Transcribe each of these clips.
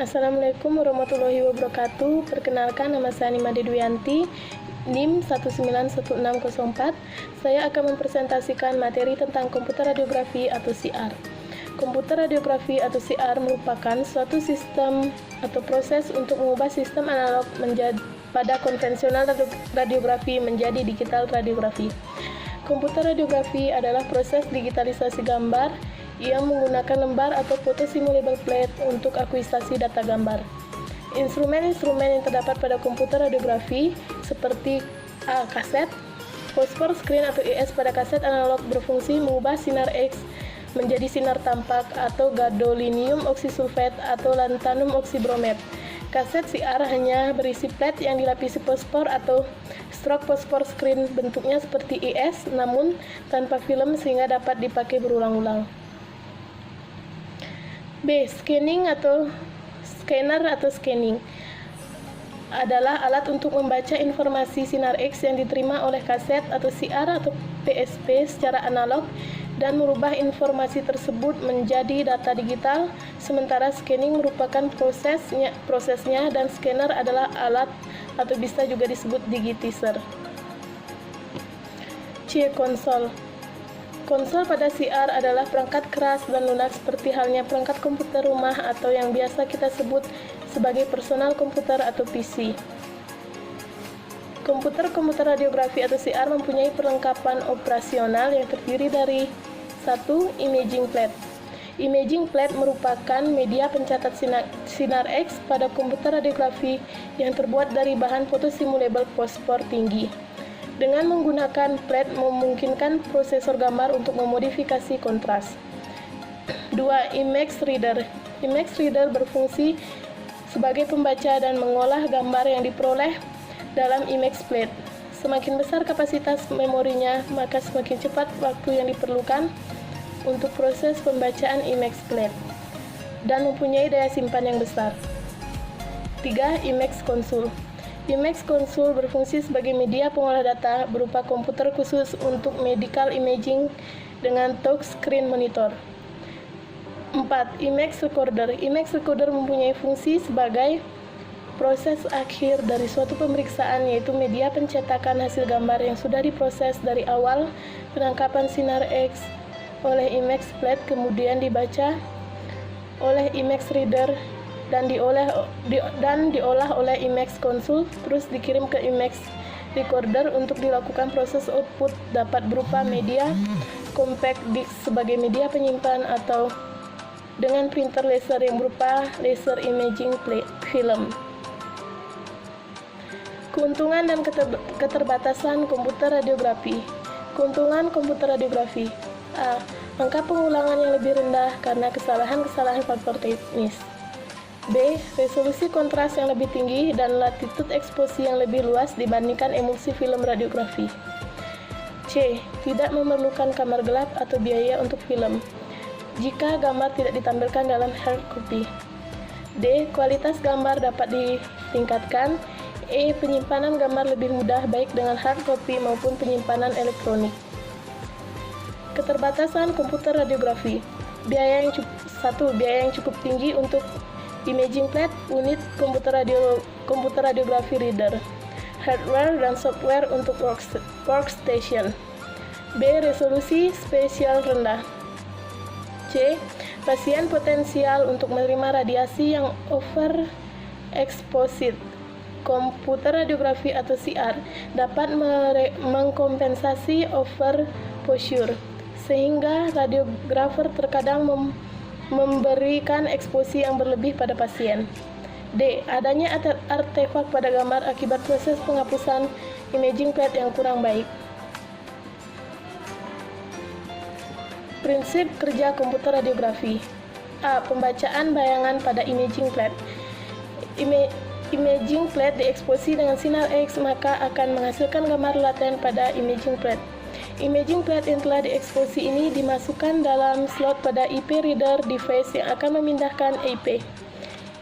Assalamualaikum warahmatullahi wabarakatuh. Perkenalkan, nama saya Nimade Dwianti, NIM 1916004. Saya akan mempresentasikan materi tentang komputer radiografi atau CR. Komputer radiografi atau CR merupakan suatu sistem atau proses untuk mengubah sistem analog pada konvensional radiografi menjadi digital radiografi. Komputer radiografi adalah proses digitalisasi gambar yang menggunakan lembar atau foto simulable plate untuk akuisisi data gambar. Instrumen-instrumen yang terdapat pada komputer radiografi seperti kaset, fosfor screen atau IS pada kaset analog berfungsi mengubah sinar X menjadi sinar tampak atau gadolinium oksisulfat atau lanthanum oksibromet. Kaset CR hanya berisi plate yang dilapisi fosfor atau stroke fosfor screen, bentuknya seperti IS namun tanpa film sehingga dapat dipakai berulang-ulang. B. Scanning atau scanner atau scanning adalah alat untuk membaca informasi sinar X yang diterima oleh kaset atau CR atau PSP secara analog dan merubah informasi tersebut menjadi data digital, sementara scanning merupakan prosesnya dan scanner adalah alat atau bisa juga disebut digitizer. C. Konsol. Konsol pada CR adalah perangkat keras dan lunak seperti halnya perangkat komputer rumah atau yang biasa kita sebut sebagai personal komputer atau PC. Komputer radiografi atau CR mempunyai perlengkapan operasional yang terdiri dari 1. Imaging plate. Imaging plate merupakan media pencatat sinar X pada komputer radiografi yang terbuat dari bahan fotosimulable fosfor tinggi. Dengan menggunakan plate memungkinkan prosesor gambar untuk memodifikasi kontras. 2. Image reader. Image reader berfungsi sebagai pembaca dan mengolah gambar yang diperoleh dalam image plate. Semakin besar kapasitas memorinya, maka semakin cepat waktu yang diperlukan untuk proses pembacaan image plate dan mempunyai daya simpan yang besar. 3. Image console. Image console berfungsi sebagai media pengolah data berupa komputer khusus untuk medical imaging dengan touch screen monitor. 4. Image recorder. Image recorder mempunyai fungsi sebagai proses akhir dari suatu pemeriksaan, yaitu media pencetakan hasil gambar yang sudah diproses dari awal penangkapan sinar X oleh image plate, kemudian dibaca oleh image reader dan diolah oleh image console, terus dikirim ke image recorder untuk dilakukan proses output, dapat berupa media compact disc sebagai media penyimpan atau dengan printer laser yang berupa laser imaging film. Keuntungan dan keterbatasan komputer radiografi. Keuntungan komputer radiografi: A. Angka pengulangan yang lebih rendah karena kesalahan-kesalahan faktor teknis. B. Resolusi kontras yang lebih tinggi dan latitude eksposi yang lebih luas dibandingkan emulsi film radiografi. C. Tidak memerlukan kamar gelap atau biaya untuk film jika gambar tidak ditampilkan dalam hard copy. D. Kualitas gambar dapat ditingkatkan. E. Penyimpanan gambar lebih mudah baik dengan hard copy maupun penyimpanan elektronik. Keterbatasan komputer radiografi. Biaya yang cukup tinggi untuk imaging plate, unit komputer radiografi reader, hardware dan software untuk workstation. B. Resolusi spesial rendah. C. Pasien potensial untuk menerima radiasi yang overexposed. Komputer radiografi atau CR dapat mengkompensasi overexposure, sehingga radiografer terkadang memberikan eksposi yang berlebih pada pasien. D. Adanya artefak pada gambar akibat proses penghapusan imaging plate yang kurang baik. Prinsip kerja komputer radiografi. A. Pembacaan bayangan pada imaging plate. Imaging plate dieksposi dengan sinar X, maka akan menghasilkan gambar laten pada imaging plate. Imaging plate yang telah dieksposi ini dimasukkan dalam slot pada IP reader device yang akan memindahkan IP.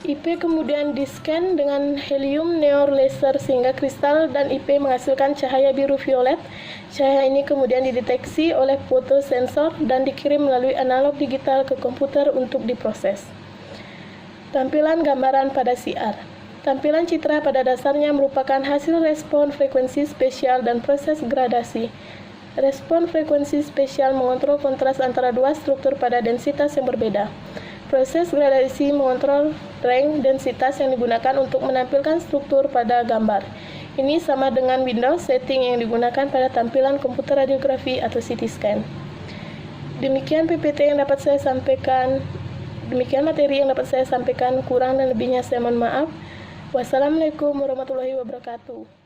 IP kemudian di-scan dengan helium neon laser sehingga kristal dan IP menghasilkan cahaya biru violet. Cahaya ini kemudian dideteksi oleh fotosensor dan dikirim melalui analog digital ke komputer untuk diproses. Tampilan gambaran pada CR. Tampilan citra pada dasarnya merupakan hasil respon frekuensi spesial dan proses gradasi. Respon frekuensi spesial mengontrol kontras antara dua struktur pada densitas yang berbeda. Proses gradasi mengontrol range densitas yang digunakan untuk menampilkan struktur pada gambar. Ini sama dengan Windows setting yang digunakan pada tampilan komputer radiografi atau CT scan. Demikian PPT yang dapat saya sampaikan. Demikian materi yang dapat saya sampaikan. Kurang dan lebihnya saya mohon maaf. Wassalamualaikum warahmatullahi wabarakatuh.